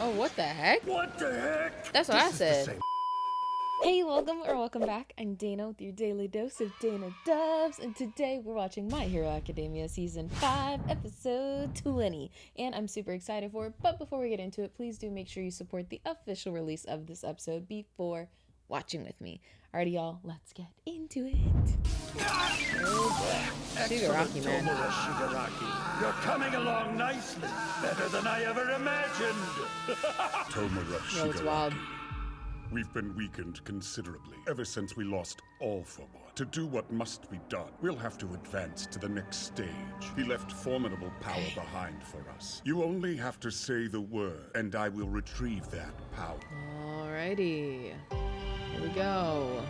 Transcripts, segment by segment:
Oh, what the heck? What the heck? That's what I said. Same. Hey, welcome back. I'm Dana with your daily dose of Dana Doves, and today we're watching My Hero Academia Season 5, Episode 20, and I'm super excited for it. But before we get into it, please do make sure you support the official release of this episode before watching with me. Alrighty, y'all, let's get into it. Oh boy. Shigaraki, man. Tomura Shigaraki. You're coming along nicely. Better than I ever imagined. Tomura Yo, it's wild. Shigaraki. We've been weakened considerably ever since we lost All for One. To do what must be done, we'll have to advance to the next stage. He left formidable power behind for us. You only have to say the word, and I will retrieve that power. Alrighty. Here we go.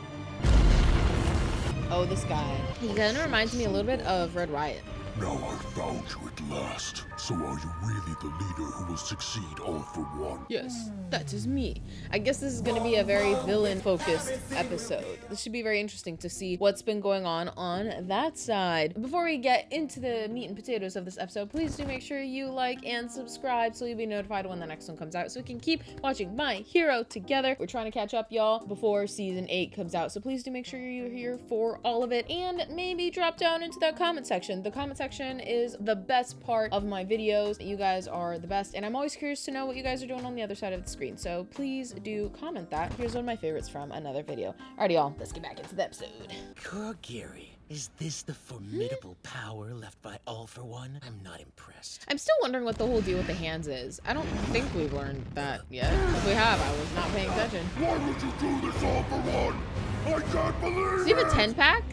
Oh, this guy. He kind of reminds me a little bit of Red Riot. Now I've found you at last. So are you really the leader who will succeed all for one? Yes, that is me. I guess this is going to be a very villain-focused episode. This should be very interesting to see what's been going on that side. Before we get into the meat and potatoes of this episode, please do make sure you like and subscribe so you'll be notified when the next one comes out so we can keep watching My Hero together. We're trying to catch up, y'all, before Season 8 comes out, so please do make sure you're here for all of it, and maybe drop down into the comment section. The comment section is the best part of my videos. You guys are the best, and I'm always curious to know what you guys are doing on the other side of the screen, so please do comment that. Here's one of my favorites from another video. Alrighty, y'all, let's get back into the episode. Kurgiri, is this the formidable power left by All for One? I'm not impressed. I'm still wondering what the whole deal with the hands is. I don't think we've learned that yet. If we have, I was not paying attention. Why would you do this all for one? I can't believe Does he have a it! 10-pack?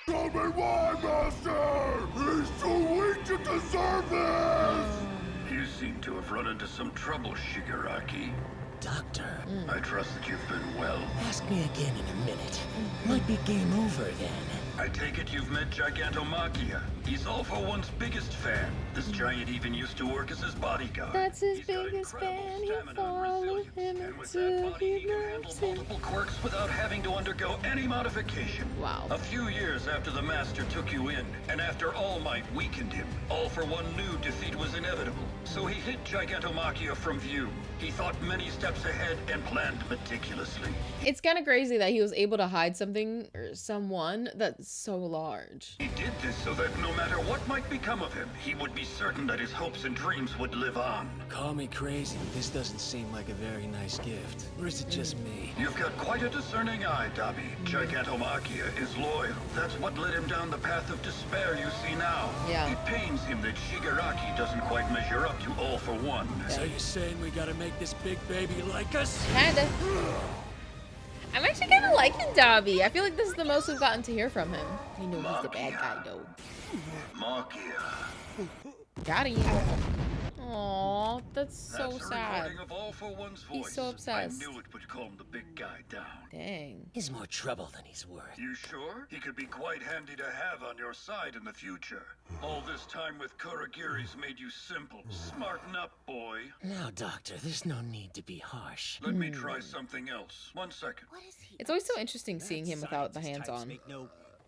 Tell me why, Master! He's too weak to deserve this! You seem to have run into some trouble, Shigaraki. Doctor, I trust that you've been well. ask me again in a minute. Might be game over then. I take it you've met Gigantomachia. He's All for One's biggest fan. This giant even used to work as his bodyguard. That's his He's got biggest incredible fan. He'll stamina and follow resilience. him And with that until body, he he can handle loves him. multiple quirks without having to undergo any modification. Wow. A few years after the Master took you in, and after All Might weakened him, All for One knew defeat was inevitable. So he hid Gigantomachia from view. He thought many steps ahead and planned meticulously. It's kind of crazy that he was able to hide something or someone that's so large. He did this so that no matter what might become of him, he would be certain that his hopes and dreams would live on. Call me crazy, but this doesn't seem like a very nice gift. Or is it just me? You've got quite a discerning eye, Dabi. Gigantomachia is loyal. That's what led him down the path of despair you see now. Yeah. It pains him that Shigaraki doesn't quite measure up to All for One. So you're saying we gotta make this big baby like us? Kinda. I'm actually kind of liking Dabi. I feel like this is the most we've gotten to hear from him. You know he's the bad guy, though. Machia. Got him. Aww, that's so That's a sad. recording of All for One's voice. He's so obsessed. I knew it would calm the big guy down. Dang. He's more trouble than he's worth. You sure? He could be quite handy to have on your side in the future. All this time with Kurogiri's made you simple. Smarten up, boy. Now, Doctor, there's no need to be harsh. Let me try something else. 1 second. It's always so interesting seeing him without the hands on.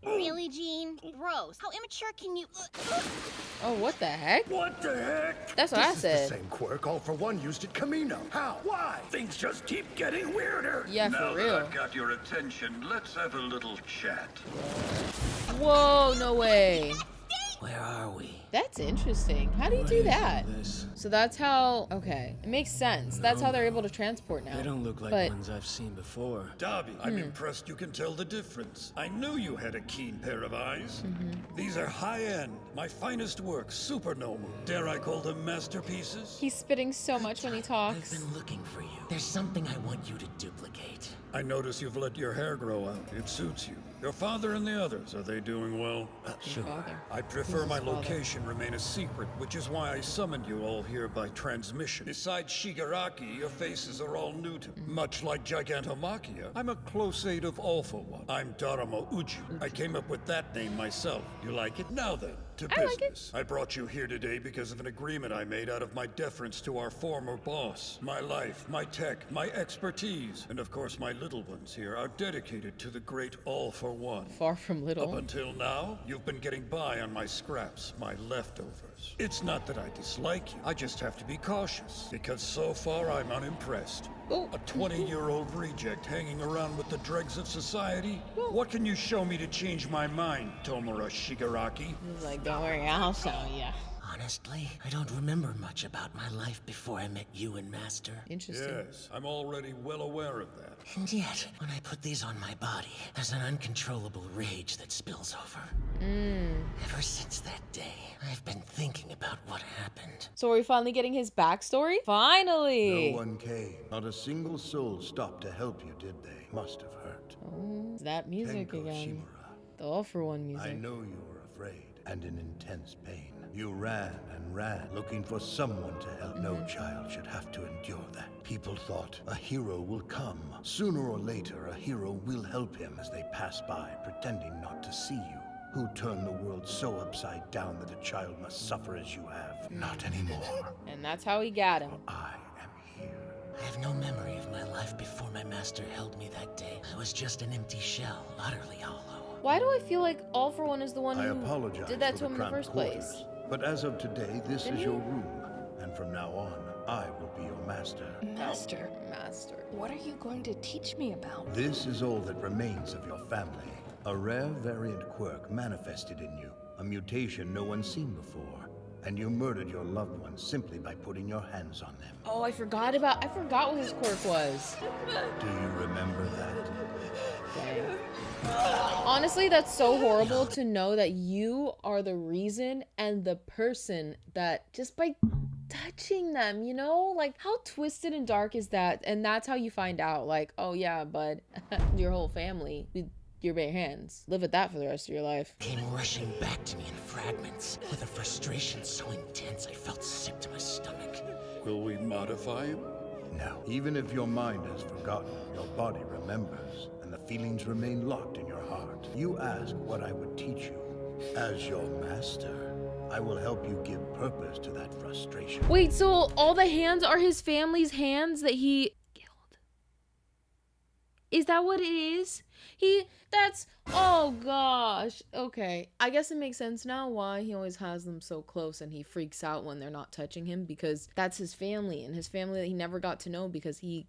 Really, Gene? Gross. How immature can you... Oh, what the heck? What the heck? That's what I This is the said. same quirk All for One used at Camino. How? Why? Things just keep getting weirder. Yeah, Now for that real. I've got your attention, let's have a little chat. Whoa, no way. Where are we? That's interesting. How do you do that? So that's how, okay, it makes sense. That's how they're able to transport now. They don't look like But- ones I've seen before. Dabi, I'm impressed you can tell the difference. I knew you had a keen pair of eyes. These are high-end, my finest work, supernormal. Dare I call them masterpieces? He's spitting so much when he I've talks. been looking for you. There's something I want you to duplicate. I notice you've let your hair grow out. It suits you. Your father and the others, are they doing well? Sure. Father. I prefer Who's my his father? location remain a secret, which is why I summoned you all here by transmission. Besides Shigaraki, your faces are all new to me. Much like Gigantomachia, I'm a close aide of All for One. I'm Daramo Uju. I came up with that name myself. You like it? Now then, to I like business. I brought you here today because of an agreement I made out of my deference to our former boss. My life, my tech, my expertise, and of course my little ones here are dedicated to the great All for One. Far from Up little. until now, you've been getting by on my scraps, my leftovers. It's not that I dislike you, I just have to be cautious, because so far I'm unimpressed. Oh. A 20-year-old reject hanging around with the dregs of society? What can you show me to change my mind, Tomura Shigaraki? He's like, don't worry, I'll show ya. Honestly, I don't remember much about my life before I met you and Master. Interesting. Yes, I'm already well aware of that. And yet, when I put these on my body, there's an uncontrollable rage that spills over. Ever since that day, I've been thinking about what happened. So are we finally getting his backstory? Finally! No one came. Not a single soul stopped to help you, did they? Must have hurt. Oh, it's that music Kenko again. Shimura, The All for One music. I know you were afraid and in intense pain. You ran and ran, looking for someone to help. No child should have to endure that. People thought a hero will come. Sooner or later, a hero will help him as they pass by, pretending not to see you. Who turned the world so upside down that a child must suffer as you have? Not anymore. And that's how he got him. I am here. I have no memory of my life before my master held me that day. I was just an empty shell, utterly hollow. Why do I feel like All for One is the one I who apologize did that for to him in the cramped first place? quarters, but as of today, this Didn't is you? your room, and from now on, I will be your master. Master, Master. what are you going to teach me about? This is all that remains of your family. A rare variant quirk manifested in you, a mutation no one's seen before, and you murdered your loved ones simply by putting your hands on them. Oh, I forgot what his quirk was. Do you remember that? Dang. Honestly, that's so horrible to know that you are the reason and the person that just by touching them, you know? Like, how twisted and dark is that? And that's how you find out, like, oh yeah, bud, your whole family with your bare hands. Live with that for the rest of your life. Came rushing back to me in fragments, with a frustration so intense I felt sick to my stomach. Will we modify him? No. Even if your mind has forgotten, your body remembers, and the feelings remain locked in your heart. You ask what I would teach you. As your master, I will help you give purpose to that frustration. Wait, so all the hands are his family's hands that he killed? Is that what it is? Oh gosh. Okay. I guess it makes sense now why he always has them so close and he freaks out when they're not touching him, because that's his family and his family that he never got to know because he...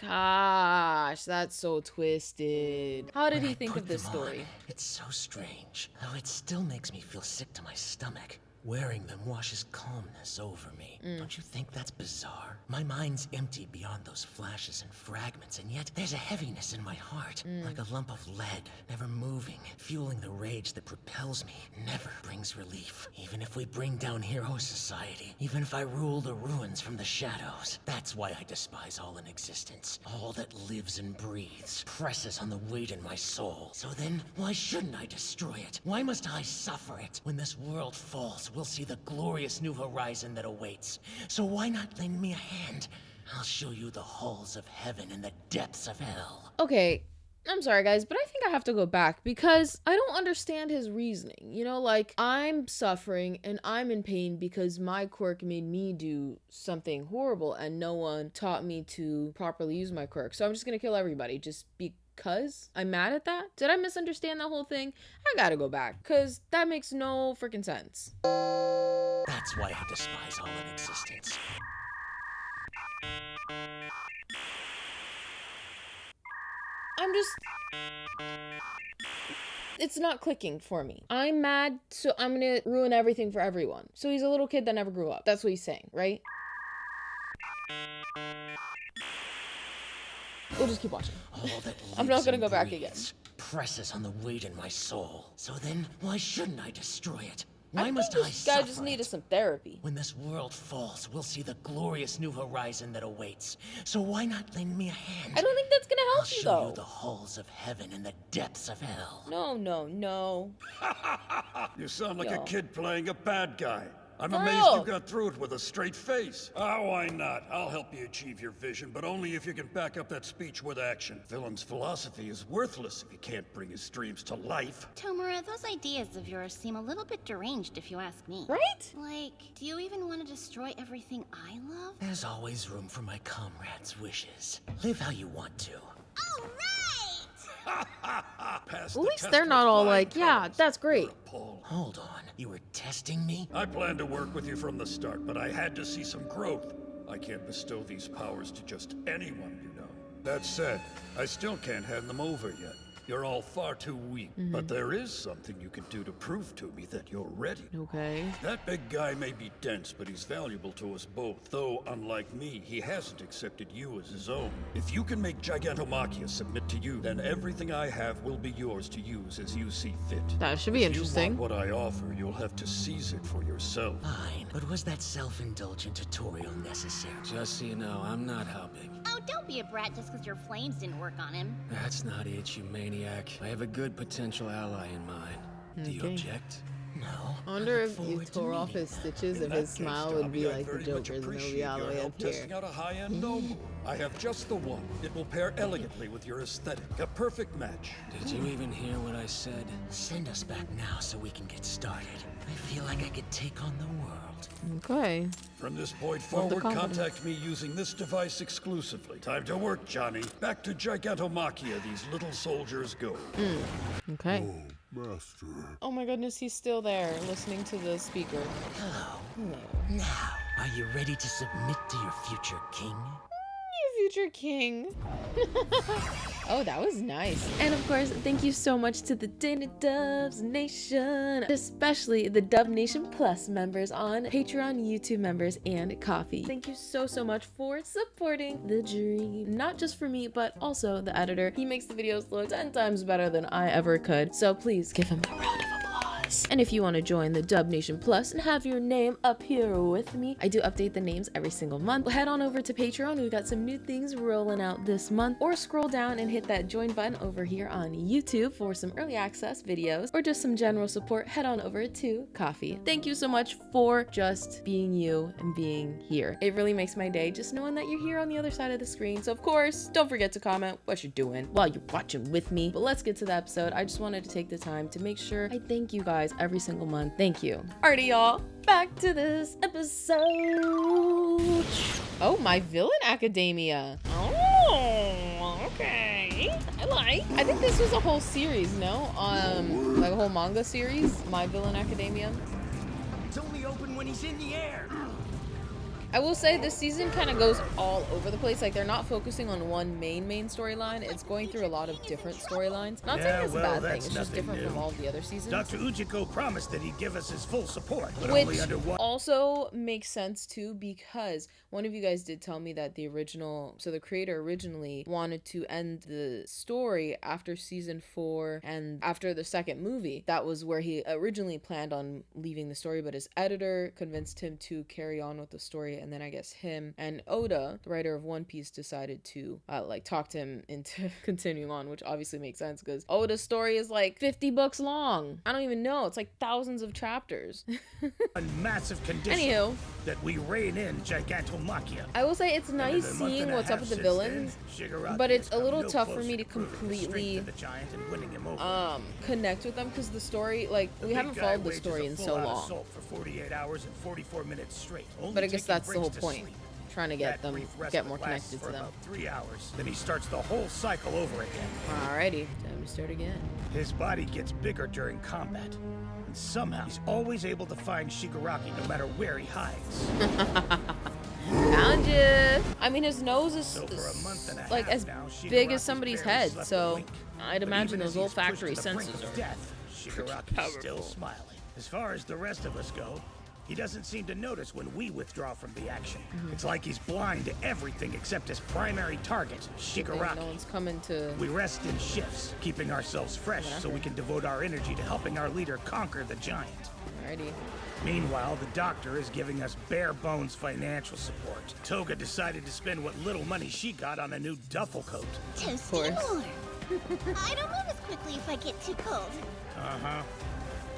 Gosh, that's so twisted. How did When he I think put of this them story? on, it's so strange, though it still makes me feel sick to my stomach. Wearing them washes calmness over me. Don't you think that's bizarre? My mind's empty beyond those flashes and fragments, and yet there's a heaviness in my heart, like a lump of lead, never moving, fueling the rage that propels me, never brings relief. Even if we bring down Hero Society, even if I rule the ruins from the shadows, that's why I despise all in existence. All that lives and breathes presses on the weight in my soul. So then, why shouldn't I destroy it? Why must I suffer it? When this world falls, we'll see the glorious new horizon that awaits. So why not lend me a hand? I'll show you the halls of heaven and the depths of hell. Okay, I'm sorry guys, but I think I have to go back because I don't understand his reasoning. You know, like, I'm suffering and I'm in pain because my quirk made me do something horrible and no one taught me to properly use my quirk. So I'm just gonna kill everybody just because I'm mad at that? Did I misunderstand that whole thing? I gotta go back because that makes no freaking sense. That's why I despise all in existence. It's not clicking for me. I'm mad, so I'm gonna ruin everything for everyone. So he's a little kid that never grew up. That's what he's saying, right? We'll just keep watching. All that I'm not lives gonna and go back breathes presses on the weight in my soul. So then, why shouldn't I destroy it? I Why think must I this guy suffer just needed it? some therapy. When this world falls, we'll see the glorious new horizon that awaits. So why not lend me a hand? I don't think that's gonna I'll help you show though. you the halls of heaven and the depths of hell. No. You sound like Yo. a kid playing a bad guy. I'm For amazed real? you got through it with a straight face. Oh, why not? I'll help you achieve your vision, but only if you can back up that speech with action. Villain's philosophy is worthless if he can't bring his dreams to life. Tomura, those ideas of yours seem a little bit deranged if you ask me. Right? Like, do you even want to destroy everything I love? There's always room for my comrades' wishes. Live how you want to. All right! Pass At the least test they're with not all flying like, yeah, colors. that's great. You're appalled. Hold on. You were testing me? I planned to work with you from the start, but I had to see some growth. I can't bestow these powers to just anyone, you know. That said, I still can't hand them over yet. You're all far too weak, but there is something you can do to prove to me that you're ready. Okay. That big guy may be dense, but he's valuable to us both. Though, unlike me, he hasn't accepted you as his own. If you can make Gigantomachia submit to you, then everything I have will be yours to use as you see fit. That should be If interesting. you want what I offer, you'll have to seize it for yourself. Fine, but was that self-indulgent tutorial necessary? Just so you know, I'm not helping. Oh, don't be a brat just because your flames didn't work on him. That's not it, you maniac. I have a good potential ally in mind. Do you Okay. object? No. I wonder I if look you forward to tore off meeting his them. stitches, In if that his case, smile would be Tommy, I like the very much Joker's and it would appreciate be all the your way help up here. testing out a high-end noble. I have just the one. It will pair elegantly with your aesthetic. A perfect match. Did you even hear what I said? Send us back now so we can get started. I feel like I could take on the world. Okay. From this point Love the forward, confidence. contact me using this device exclusively. Time to work, Johnny. Back to Gigantomachia these little soldiers go. Okay. Oh, Master. Oh my goodness, he's still there listening to the speaker. Hello. Hello. Now, are you ready to submit to your future king? Your future king. Oh, that was nice. And of course, thank you so much to the Dana Dubs Nation, especially the Dub Nation Plus members on Patreon, YouTube members, and Coffee. Thank you so much for supporting the dream. Not just for me, but also the editor. He makes the videos look 10 times better than I ever could. So please give him a round of applause. And if you want to join the Dub Nation Plus and have your name up here with me, I do update the names every single month. Head on over to Patreon. We've got some new things rolling out this month, or scroll down and hit that join button over here on YouTube for some early access videos, or just some general support. Head on over to Coffee. Thank you so much for just being you and being here. It really makes my day just knowing that you're here on the other side of the screen. So of course, don't forget to comment what you're doing while you're watching with me. But let's get to the episode. I just wanted to take the time to make sure I thank you guys every single month. Thank you. Alrighty, y'all. Back to this episode. Oh, My Villain Academia. Oh, okay. I think this was a whole series, no? Like a whole manga series, My Villain Academia. It's only open when he's in the air. I will say this season kind of goes all over the place. Like, they're not focusing on one main storyline. It's going through a lot of different storylines. Not saying it's a bad thing. It's just different from all the other seasons. Dr. Ujiko promised that he'd give us his full support, but Which only under one. also makes sense too, because one of you guys did tell me that the creator originally wanted to end the story after season 4 and after the second movie. That was where he originally planned on leaving the story, but his editor convinced him to carry on with the story, and then I guess him and Oda, the writer of One Piece, decided to talk to him into continuing on, which obviously makes sense because Oda's story is like 50 books long. I don't even know. It's like thousands of chapters. A massive condition Anywho, that we rein in Gigantomachia. I will say it's And nice in the month seeing and a what's up half with the since villains, then, Shigaraki but it's has a little come no tough for me closer to proving the completely strength of the giant and winning him over. connect with them because the story, like, The we big haven't guy followed the wages story a in so full-out long. assault for 48 hours and 44 minutes straight. Only But I guess taking that's the breaks whole to point. sleep. Trying to get That them, brief get respite more lasts connected for to them. about 3 hours. Then he starts the whole cycle over again. Alrighty, time to start again. His body gets bigger during combat. And somehow, he's always able to find Shigaraki no matter where he hides. Found you. I mean, his nose is So for a month and a like half as now, big as Shigaraki's somebody's barely head, slept a so wink. I'd But imagine even as those he's pushed olfactory to the brink senses of are. death, Shigaraki's still smiling. As far as the rest of us go, he doesn't seem to notice when we withdraw from the action. It's like he's blind to everything except his primary target, Shigaraki. No one's coming to. We rest in shifts, keeping ourselves fresh so we can devote our energy to helping our leader conquer the giant. Alrighty. Meanwhile, the doctor is giving us bare bones financial support. Toga decided to spend what little money she got on a new duffel coat. Toasty course. more. I don't move as quickly if I get too cold. Uh-huh.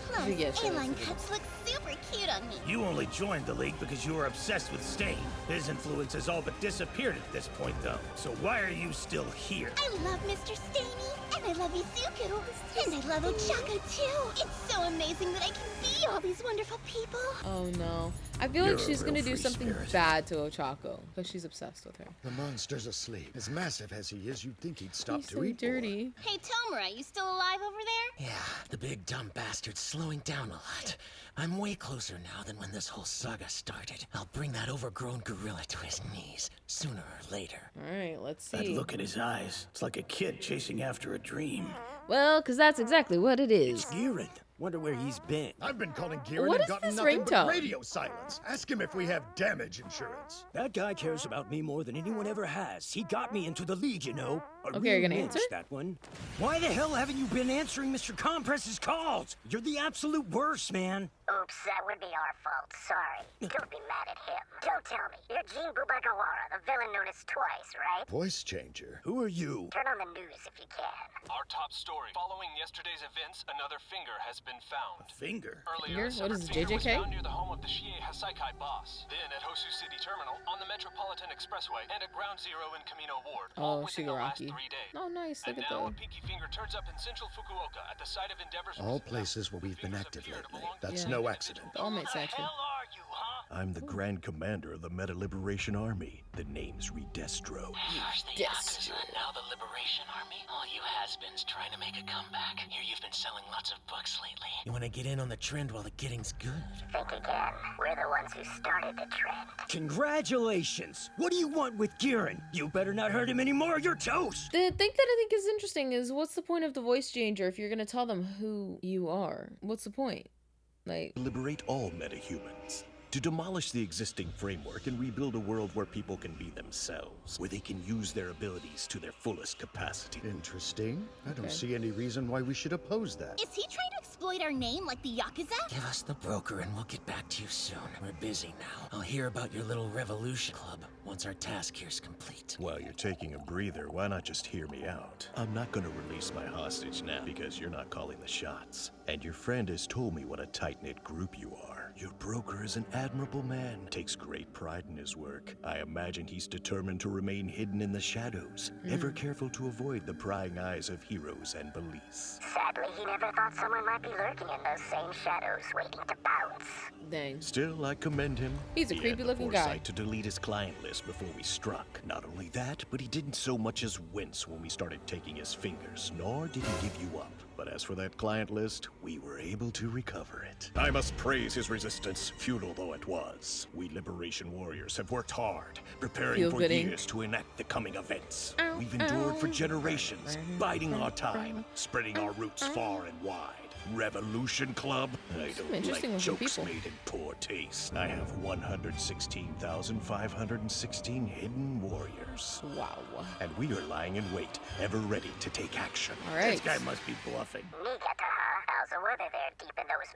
Plus, We get you. A-line cups look super cute me. You only joined the League because you were obsessed with Stain. His influence has all but disappeared at this point, though. So why are you still here? I love Mr. Staney, and I love Izuku, and I love Ochako too. It's so amazing that I can be all these wonderful people. Oh no. I feel You're like a she's gonna real do free something spirit. bad to Ochako because she's obsessed with her. The monster's asleep. As massive as he is, you'd think he'd stop He's to so eat more. dirty. Hey, Tomura, you still alive over there? Yeah, the big dumb bastard's slowing down a lot. I'm way closer now than when this whole saga started. I'll bring that overgrown gorilla to his knees, sooner or later. All right, let's That see. look in his eyes. It's like a kid chasing after a dream. Well, because that's exactly what it is. Giran. Wonder where he's been. I've been calling Gearin What and is gotten this nothing ringtone? but radio silence. Ask him if we have damage insurance. That guy cares about me more than anyone ever has. He got me into the League, you know. Okay, you're gonna answer? That one. Why the hell haven't you been answering Mr. Compress's calls? You're the absolute worst, man. Oops, that would be our fault. Sorry. Don't be mad at him. Don't tell me. You're Jean Bubagawara, the villain known as Twice, right? Voice changer. Who are you? Turn on the news if you can. Our top story. Following yesterday's events, another finger has been found. Finger? Earlier, Finger? What is a it, finger was JJK? found near the home of the Shie Hasaikai boss. Then at Hosu City Terminal, on the Metropolitan Expressway, and at Ground Zero in Camino Ward. Oh, All within the last Shigaraki. 3 days. Oh, nice. And Look at now a that. pinky finger turns up in central Fukuoka at the site of Endeavor's All recent places where we've been fingers active appear to lately. belong to That's Yeah. no accident. The All Might section. Hell are you, huh? I'm the Grand Commander of the Meta Liberation Army. The name's Re-Destro. First the Yakuza, now the Liberation Army. All you has-beens trying to make a comeback. Hear you've been selling lots of books lately. You want to get in on the trend while the getting's good? Think again. We're the ones who started the trend. Congratulations! What do you want with Giran? You better not hurt him anymore, you're toast! The thing that I think is interesting is what's the point of the voice changer if you're gonna tell them who you are? What's the point? Like, Liberate all metahumans. To demolish the existing framework and rebuild a world where people can be themselves, where they can use their abilities to their fullest capacity. Interesting. I don't Okay. see any reason why we should oppose that. Is he trying to exploit our name like the Yakuza? Give us the broker and we'll get back to you soon. We're busy now. I'll hear about your little revolution club once our task here's complete. While you're taking a breather, why not just hear me out? I'm not gonna release my hostage now because you're not calling the shots. And your friend has told me what a tight-knit group you are. Your broker is an admirable man, takes great pride in his work. I imagine he's determined to remain hidden in the shadows, ever careful to avoid the prying eyes of heroes and police. Sadly, he never thought someone might be lurking in those same shadows, waiting to pounce. dang. Still, I commend him. He's a He had creepy the looking guy. foresight to delete his client list before we struck. Not only that, but he didn't so much as wince when we started taking his fingers, nor did he give you up. But as for that client list, we were able to recover it. I must praise his resistance, futile though it was. We Liberation Warriors have worked hard, preparing for Feel-gooding. years to enact the coming events. We've endured for generations, biding our time, spreading our roots far and wide. Revolution Club? I Some don't interesting like looking jokes people. made in poor taste. I have 116,516 hidden warriors. Wow. And we are lying in wait, ever ready to take action. All right. This guy must be bluffing. Niigata, huh? How's the weather there deep in those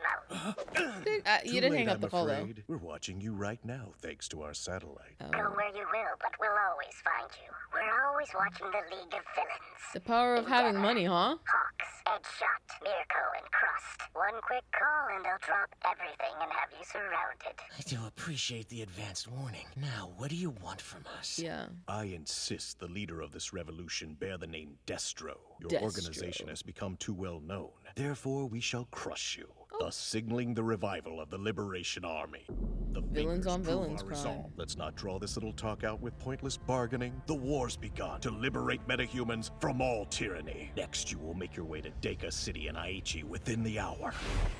mountains? You didn't hang up the call though. We're watching you right now, thanks to our satellite. Go where you will, but we'll always find you. We're always watching the League of Villains. The power of having money, huh? Hawks, Edgeshot, Mirko, and Crust. One quick call and they'll drop everything and have you surrounded. I do appreciate the advanced warning. Now, what do you want from us? Yeah. I insist the leader of this revolution bear the name Destro. Your Destro. organization has become too well known. Therefore, we shall crush you, thus signaling the revival of the Liberation Army. The Villains fingers on prove villains our crime. resolve. Let's not draw this little talk out with pointless bargaining. The war's begun to liberate metahumans from all tyranny. Next, you will make your way to Deka City in Aichi within the hour.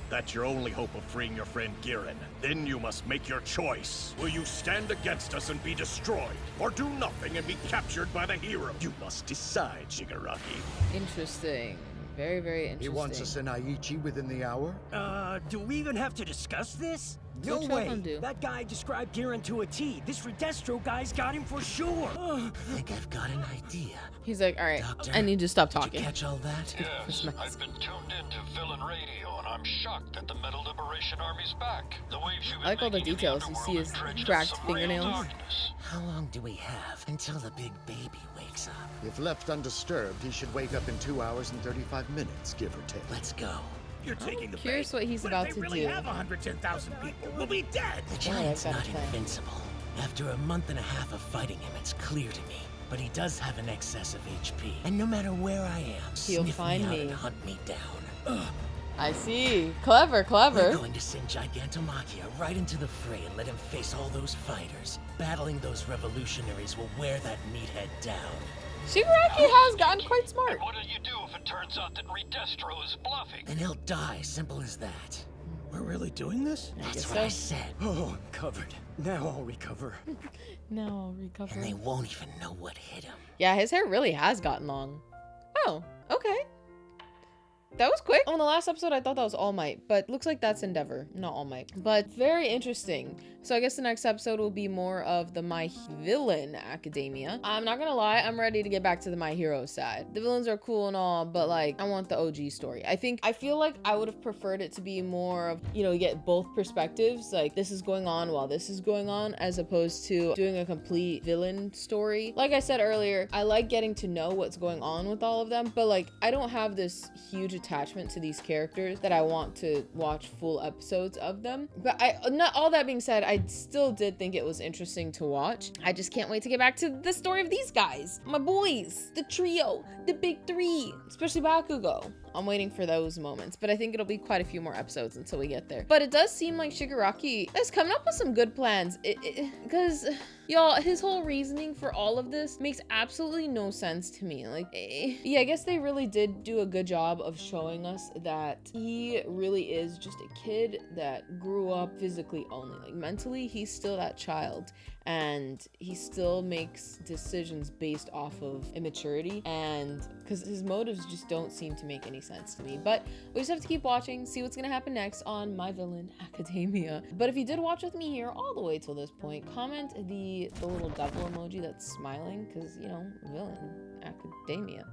That's your only hope of freeing your friend Giran. Then you must make your choice. Will you stand against us and be destroyed, or do nothing and be captured by the hero? You must decide, Shigaraki. Interesting. Very, very interesting. He wants us in Aichi within the hour? Do we even have to discuss this? No Which way. one do? That guy described Giran to a T. This Re-Destro guy's got him for sure. I think I've got an idea. He's like, all right, Doctor, I need to stop Did talking. you catch all that? Yes, I've been tuned into Villain Radio, and I'm shocked that the Metal Liberation Army's back. The waves you've been I like all the making in details. You see underworld his have dredged us cracked some real fingernails. darkness. How long do we have until the big baby wakes up? If left undisturbed, he should wake up in 2 hours and 35 minutes, give or take. Let's go. You're taking the Curious bait. what he's What about if to they really do. have 110,000 people? We'll be dead. The giant's not invincible. After a month and a half of fighting him, it's clear to me. But he does have an excess of HP. And no matter where I am, He'll sniff find me out me. and hunt me down. Ugh. I see. Clever, We're clever. going to send Gigantomachia right into the fray and let him face all those fighters. Battling those revolutionaries will wear that meathead down. Shigaraki has gotten quite smart. What'll you do if it turns out that Re-Destro is bluffing? And he'll die, simple as that. We're really doing this? That's what I said. Oh, I'm covered. Now I'll recover. No, I'll recover. And they won't even know what hit him. Yeah, his hair really has gotten long. Oh, okay. That was quick. On the last episode, I thought that was All Might, but looks like that's Endeavor, not All Might. But very interesting. So I guess the next episode will be more of the My Villain Academia. I'm not gonna lie, I'm ready to get back to the My Hero side. The villains are cool and all, but like, I want the OG story. I feel like I would have preferred it to be more of, you know, you get both perspectives. Like, this is going on while this is going on, as opposed to doing a complete villain story. Like I said earlier, I like getting to know what's going on with all of them, but like, I don't have this huge attachment to these characters that I want to watch full episodes of them. But not all that being said, I still did think it was interesting to watch. I just can't wait to get back to the story of these guys, my boys, the trio, the big three, especially Bakugo. I'm waiting for those moments, but I think it'll be quite a few more episodes until we get there. But it does seem like Shigaraki is coming up with some good plans, because y'all, his whole reasoning for all of this makes absolutely no sense to me. Like, yeah, I guess they really did do a good job of showing us that he really is just a kid that grew up physically only. Like, mentally, he's still that child, and he still makes decisions based off of immaturity, and because his motives just don't seem to make any sense to me. But we just have to keep watching, see what's gonna happen next on My Villain Academia. But if you did watch with me here all the way till this point, comment the little devil emoji that's smiling, because, you know, Villain Academia.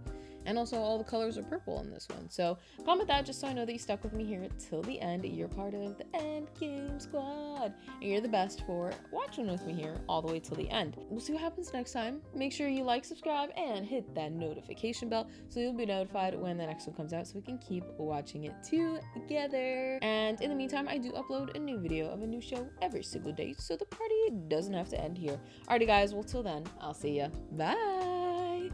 And also all the colors are purple in this one. So comment that just so I know that you stuck with me here till the end. You're part of the End Game Squad. And you're the best for watching with me here all the way till the end. We'll see what happens next time. Make sure you like, subscribe, and hit that notification bell so you'll be notified when the next one comes out so we can keep watching it together. And in the meantime, I do upload a new video of a new show every single day so the party doesn't have to end here. Alrighty guys, well till then, I'll see ya. Bye!